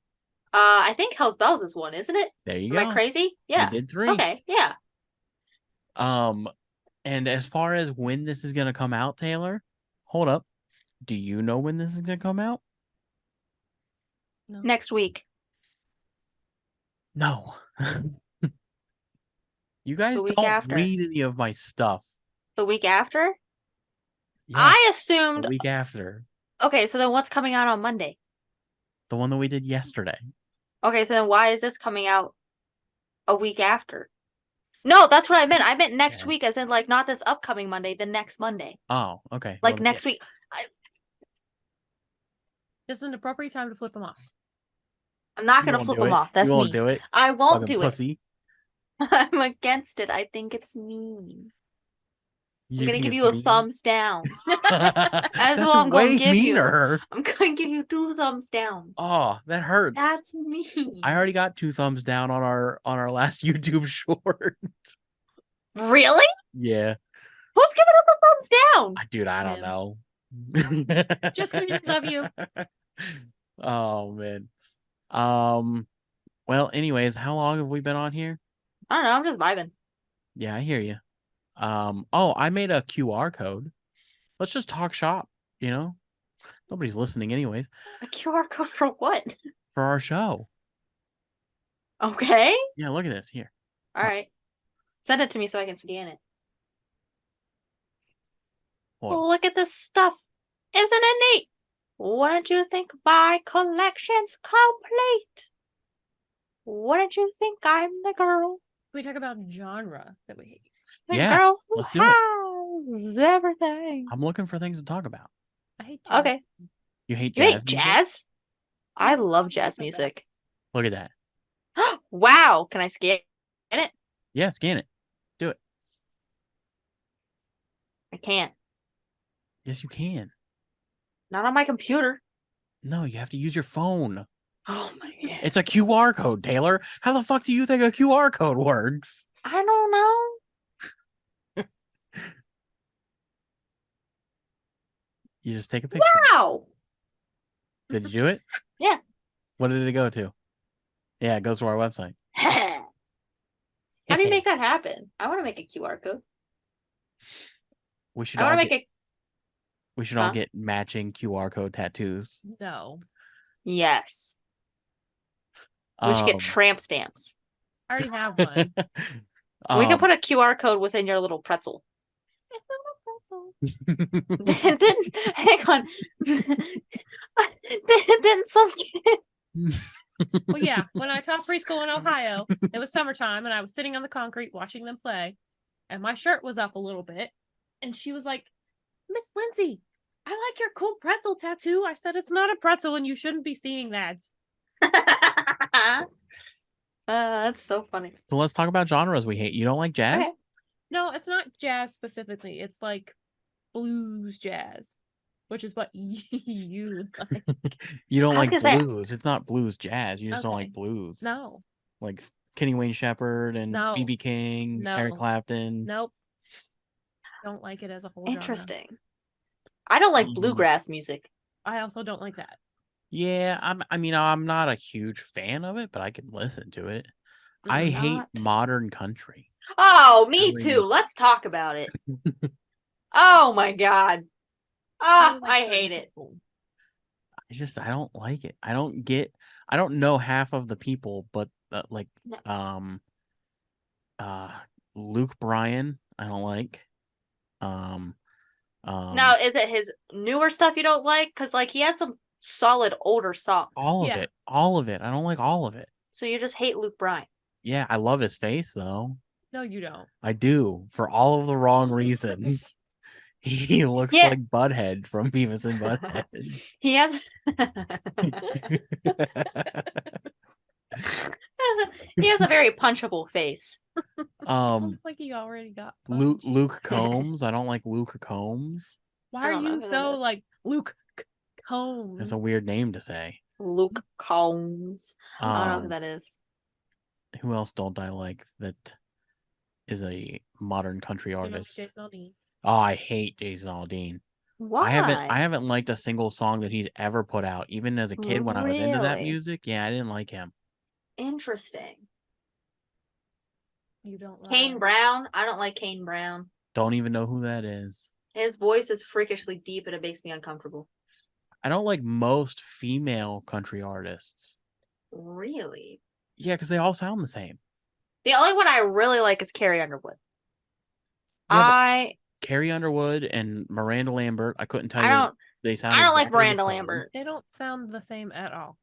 I think Hell's Bells is one, isn't it? There you Am go. I crazy? Yeah. You did 3. Okay, yeah. And as far as when this is gonna come out, Taylor, hold up. Do you know when this is gonna come out? No. Next week. No. You guys The week don't after. read any of my stuff. The week after? Yes, I the assumed. week after. Okay, so then what's coming out on Monday? The one that we did yesterday. Okay, so then why is this coming out a week after? No, that's what I meant. I meant next Yes. week, as in like not this upcoming Monday, the next Monday. Oh, okay. Like Well, next yeah. week. This is an appropriate time to flip them off. I'm not You gonna won't flip do them it. off. That's You won't me. do it. I won't Fucking do pussy. it. I'm against it. I think it's mean. I'm You gonna think give it's you a mean? thumbs down. That's what I'm gonna way give you. meaner. I'm gonna give you 2 thumbs downs. Oh, that hurts. That's mean. I already got 2 thumbs down on our last YouTube short. Really? Yeah. Who's giving us a thumbs down? Dude, I don't Him. know. Just kidding, love you. Oh man. Well, anyways, how long have we been on here? I don't know. I'm just vibing. Yeah, I hear you. Oh, I made a QR code. Let's just talk shop, you know? Nobody's listening anyways A QR code for what? for our show. Okay. Yeah, look at this here. All right. Send it to me so I can scan it. Hold on. Look at this stuff. Isn't it neat? Wouldn't you think my collection's complete? Wouldn't you think I'm the girl? We talk about genre that we hate. The Yeah, girl who let's do it. has everything. I'm looking for things to talk about. I hate jazz. Okay. You hate You jazz? hate music? jazz? I love jazz music. Look at that. Wow. Can I scan it? Yeah, scan it. Do it. I can't. Yes, you can. Not on my computer. No, you have to use your phone. Oh my god. It's a QR code, Taylor. How the fuck do you think a QR code works? I don't know. You just take a picture. Wow. Did you do it? Yeah. What did it go to? Yeah, it goes to our website. How do you make that happen? I want to make a QR code. We should I all want to get, make a. we should all Huh? get matching QR code tattoos. No. Yes. We should get Um, tramp stamps. I already have one. We can um, put a QR code within your little pretzel. It's not a pretzel. Didn't hang on. Didn't some kid? Well, yeah. When I taught preschool in Ohio, it was summertime, and I was sitting on the concrete watching them play, and my shirt was up a little bit, and she was like, "Miss Lindsay, I like your cool pretzel tattoo." I said, "It's not a pretzel, and you shouldn't be seeing that." That's so funny. so let's talk about genres we hate. You don't like jazz? Okay. No, it's not jazz specifically. It's like blues jazz, which is what you like. You don't I was like gonna say- blues. It's not blues jazz. You just don't Okay. like blues. No, Like Kenny Wayne Shepherd and No. B.B. King, Eric No. Clapton. nope. Don't like it as a whole genre. Interesting. I don't like Mhm. bluegrass music. I also don't like that. Yeah, I'm not a huge fan of it, but I can listen to it. I I'm hate not. modern country. Oh, me Really? too. Let's talk about it. Oh my god. I Ah, like I certain hate it. people. I don't like it. I don't know half of the people, but like No. uh Luke Bryan, I don't like. Now, is it his newer stuff you don't like? Because like he has some solid older songs. all of Yeah. it. All of it. I don't like all of it. So you just hate Luke Bryan. Yeah, I love his face though. No, you don't. I do, for all of the wrong reasons. He looks Yeah. like Butthead from Beavis and Butthead. He has he has a very punchable face. Looks like he already got punched. Luke Combs. I don't like Luke Combs. Why I are don't know you who that so is. like Luke Combs? That's a weird name to say. Luke Combs. I don't know who that is. Who else don't I like that is a modern country You don't like artist? Jason Aldean. Oh, I hate Jason Aldean. Why? I haven't liked a single song that he's ever put out, even as a kid when I was into that Really? music. Yeah, I didn't like him. Interesting. You don't like Kane Brown. I don't like Kane Brown. Don't even know who that is. His voice is freakishly deep and it makes me uncomfortable. I don't like most female country artists. Really? Yeah, because they all sound the same. The only one I really like is Carrie Underwood. Yeah, Carrie Underwood and Miranda Lambert. I couldn't tell I you don't they sound. I don't like exactly the Miranda same. Lambert. They don't sound the same at all.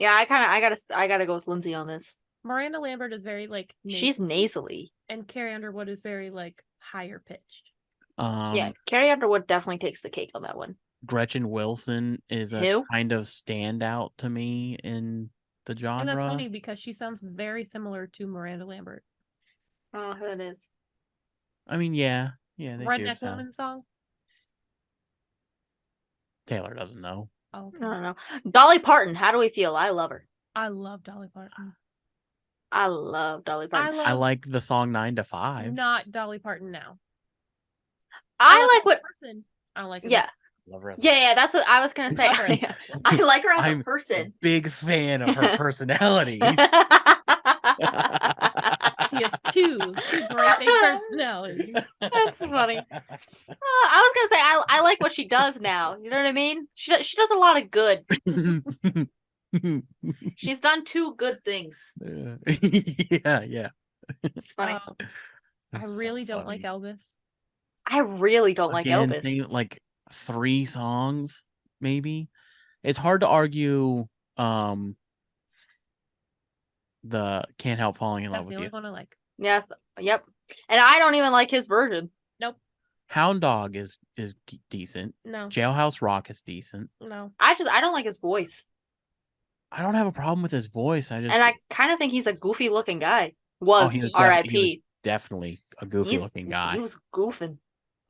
Yeah, I gotta go with Lindsay on this. Miranda Lambert is very like She's nasally. and Carrie Underwood is very like higher pitched. Yeah, Carrie Underwood definitely takes the cake on that one. Gretchen Wilson is a Who? kind of standout to me in the genre. And that's funny because she sounds very similar to Miranda Lambert. I don't know who that is. I mean, yeah, they do Redneck sound. Woman song. Taylor doesn't know. Oh, I okay. don't know. Dolly Parton, how do we feel? I love her. I love Dolly Parton. I love Dolly Parton. I like the song 9 to 5. Not Dolly Parton now. I like what person. I like her. Yeah. Love her as a- Yeah, that's what I was gonna say. Love her. I like her as I'm a person. big fan of her personality. She has two great big personalities. That's funny. I was gonna say I like what she does now. You know what I mean? She does a lot of good. She's done 2 good things. Yeah. It's funny. I That's really so don't like funny. Elvis. I really don't like Again, Elvis. sing like 3 songs, maybe. It's hard to argue the Can't Help Falling in That's Love the with only You. one I like. Yes. Yep. And I don't even like his version. Nope. Hound Dog is decent. No. Jailhouse Rock is decent. No. I don't like his voice. I don't have a problem with his voice. I just And I kind of think he's a goofy looking guy. Was he was R.I.P. definitely a goofy looking guy. He was goofing.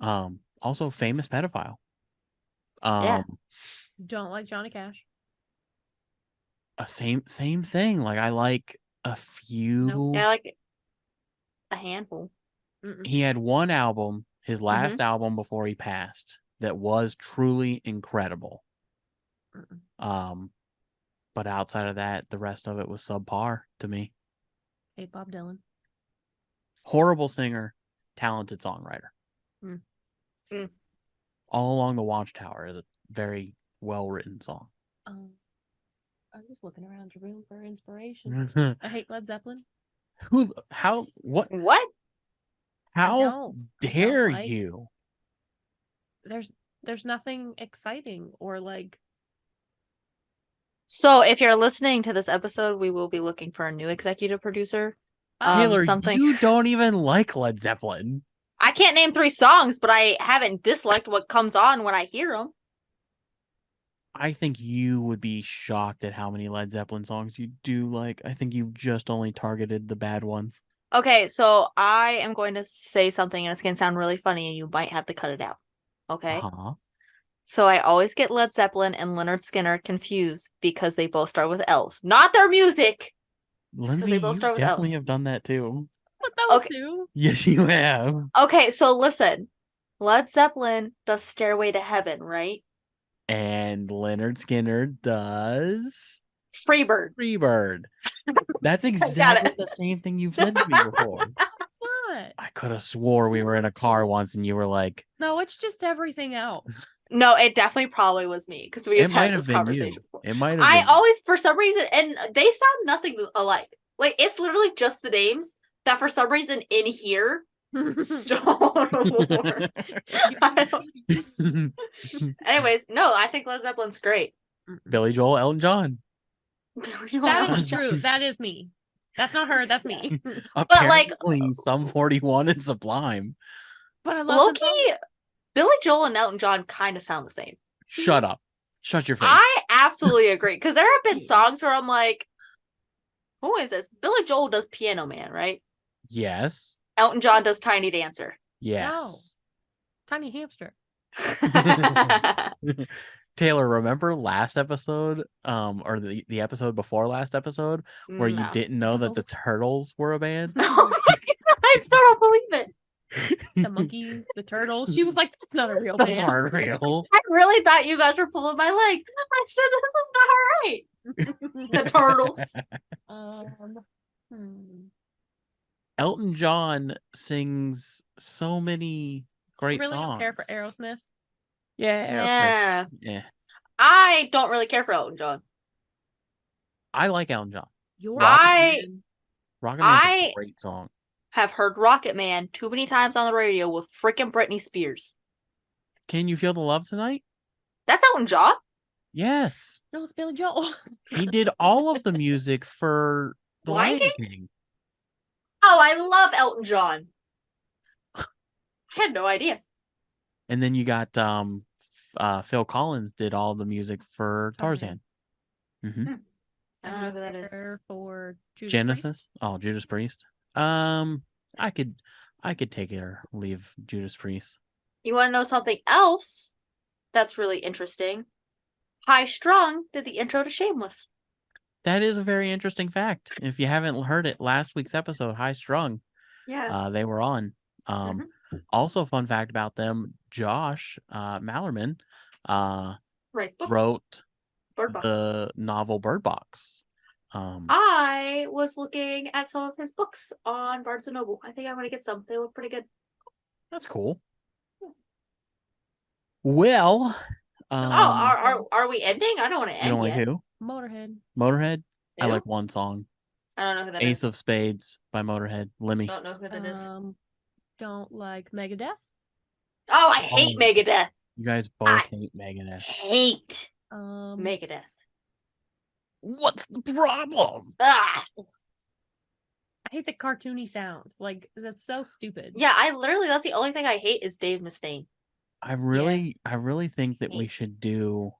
Also famous pedophile. Yeah. Don't like Johnny Cash. Same thing. Like I like a few. Yeah, like a handful. Mm-mm. He had one album, his last album before he passed, that was truly incredible. Mm-mm. But outside of that, the rest of it was subpar to me. Hate Bob Dylan. Horrible singer, talented songwriter. Mm. Mm. All Along the Watchtower is a very well written song. I'm just looking around your room for inspiration. I hate Led Zeppelin. What? How dare like- you? There's nothing exciting or like. So if you're listening to this episode, we will be looking for a new executive producer. Taylor, Something you don't even like Led Zeppelin. I can't name 3 songs, but I haven't disliked what comes on when I hear them. I think you would be shocked at how many Led Zeppelin songs you do like. I think you've just only targeted the bad ones. Okay, so I am going to say something and it's going to sound really funny and you might have to cut it out. Okay? Uh-huh. So I always get Led Zeppelin and Leonard Skinner confused because they both start with L's. Not their music. Lindsay, they both you start with definitely Ls. have done that too. But that was Okay. too. Yes, you have. Okay, so listen. Led Zeppelin does Stairway to Heaven, right? And Leonard Skinner does Freebird. Freebird. That's exactly the same thing you've said to me before. It's not. I could have swore we were in a car once and you were like, No, it's just everything else. No, it definitely probably was me because we it have might had have this been you. conversation before. It might have I been. always, for some reason, and they sound nothing alike. Like, it's literally just the names that for some reason in here don't work. I don't- Anyways, no, I think Led Zeppelin's great. Billy Joel, Elton John. That is true. That is me. That's not her. That's me. Apparently, Sum 41 and Sublime. But I love them Loki, Billy Joel and Elton John kind of sound the same. Shut up. Shut your face. I absolutely agree because there have been songs where I'm like, who is this? Billy Joel does Piano Man, right? Yes. Elton John does Tiny Dancer. Yes. Tiny hamster. Taylor, remember last episode, or the episode before last episode, where you No. didn't know that No. the Turtles were a band? I still don't believe it. The monkeys, the turtles. She was like, that's not a real That's band. not real. I really thought you guys were pulling my leg. I said this is not right. The Turtles. Hmm. Elton John sings so many great really songs. don't care for Aerosmith. Yeah, Yeah. Aerosmith. Yeah. I don't really care for Elton John. I like Elton John. You're I- Rocket Man's a I- great song. Have heard Rocket Man too many times on the radio with freaking Britney Spears. Can You Feel the Love Tonight? That's Elton John. Yes. No, it's Billy Joel. He did all of the music for The Lion Lion King. Oh, I love Elton John. I had no idea. And then you got Phil Collins did all the music for Tarzan. Tarzan. hmm I don't know who that is. For Judas Genesis. Priest? Oh, Judas Priest. I could take it or leave Judas Priest. You want to know something else that's really interesting? High Strung did the intro to Shameless. That is a very interesting fact. If you haven't heard it, last week's episode, High Strung, Yeah. they were on. Also, fun fact about them: Josh Mallerman Writes books. wrote Bird Box. the novel Bird Box. I was looking at some of his books on Barnes and Noble. I think I'm gonna get some. They look pretty good. That's cool. Well, Are we ending? I don't want to you end don't like yet. who? Motorhead. Motorhead. I Who? like one song, I don't know who that Ace is. of Spades by Motorhead. Lemmy. Don't know who that is. Don't like Megadeth. Oh, I hate Oh. Megadeth. You guys both hate Megadeth. Hate Megadeth. Megadeth. What's the problem? Ah. I hate the cartoony sound. Like, that's so stupid. Yeah, that's the only thing I hate is Dave Mustaine. I really think that we Hate. should do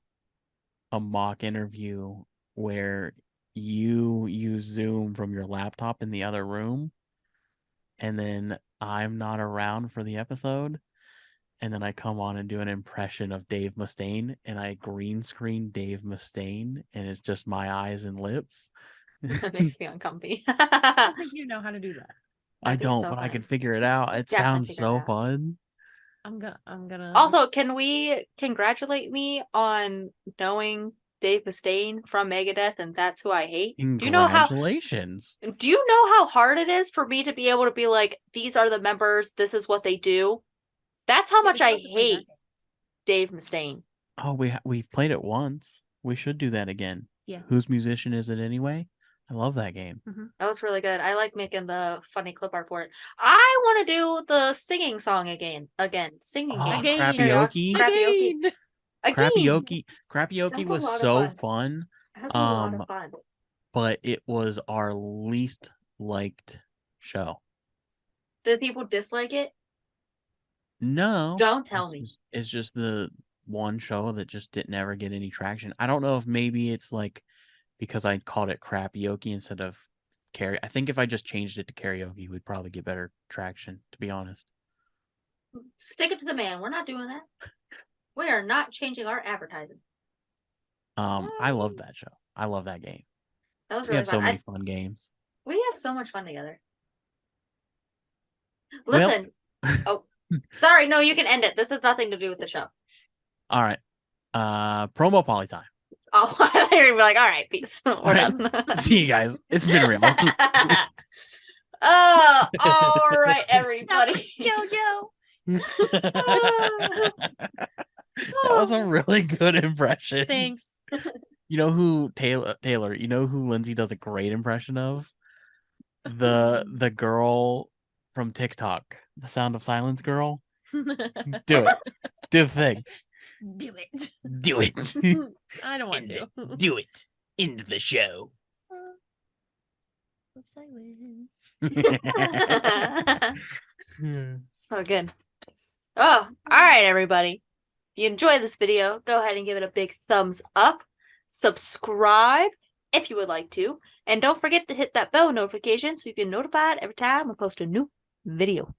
a mock interview where you use Zoom from your laptop in the other room, and then I'm not around for the episode, and then I come on and do an impression of Dave Mustaine, and I green screen Dave Mustaine, and it's just my eyes and lips. That makes me uncomfy. I don't think you know how to do that. I That'd be don't, so but I fun. can figure it out. It Definitely sounds figure it so out. fun. I'm gonna. Also, can we congratulate me on knowing Dave Mustaine from Megadeth, and that's who I hate? Do you know how Congratulations. hard it is for me to be able to be like, these are the members, this is what they do? That's how much I hate Dave Mustaine. Oh, we've played it once. We should do that again. Yeah. Whose musician is it anyway? I love that game. That was really good. I like making the funny clip art for it. I want to do the singing song again. Singing Oh, game. Crappy-Oki. Crappy-Oki. Again. Crappy-Oki That was a was lot of so fun. fun, It has been a lot of fun. but it was our least liked show. Did people dislike it? No. Don't tell me. It's just the one show that just didn't ever get any traction. I don't know if maybe it's like because I called it Crappy-Oki instead of karaoke. I think if I just changed it to karaoke, we'd probably get better traction, to be honest. Stick it to the man. We're not doing that. We are not changing our advertising. I love that show. I love that game. That was We really have so fun. many fun games. We have so much fun together. Well- Listen. Oh, sorry. No, you can end it. This has nothing to do with the show. All right. Promo poly time. Oh, I thought you were gonna be like, all right, peace. We're right. done. See you guys. It's been real. Oh, all right, everybody. JoJo. That was a really good impression. Thanks. You know who Taylor, you know who Lindsay does a great impression of? The girl from TikTok, the Sound of Silence girl. Do it. Do the thing. Do it. Do it. I don't want to. Do it. Into the show. Silence. So good. Oh, all right, everybody. If you enjoyed this video, go ahead and give it a big thumbs up. Subscribe if you would like to. And don't forget to hit that bell notification so you get notified every time I post a new video.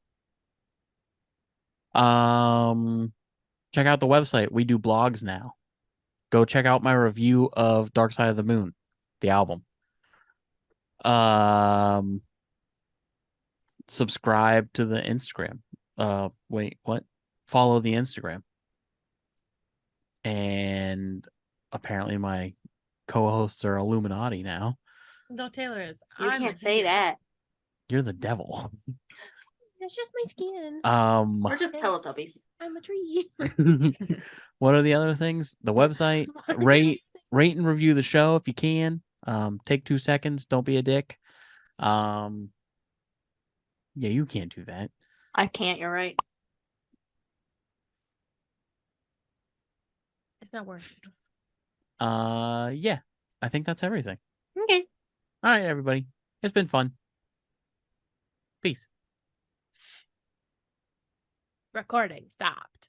Check out the website. We do blogs now. Go check out my review of Dark Side of the Moon, the album. Subscribe to the Instagram. Wait, what? Follow the Instagram. And apparently my co-hosts are Illuminati now. No, Taylor is. You I'm can't a say demon. that. You're the devil. It's just my skin. We're just Teletubbies. I'm a tree. What are the other things? The website. Rate and review the show if you can. Take 2 seconds. Don't be a dick. Yeah, you can't do that. I can't, you're right. It's not working. Yeah. I think that's everything. Okay. All right, everybody. It's been fun. Peace. Recording stopped.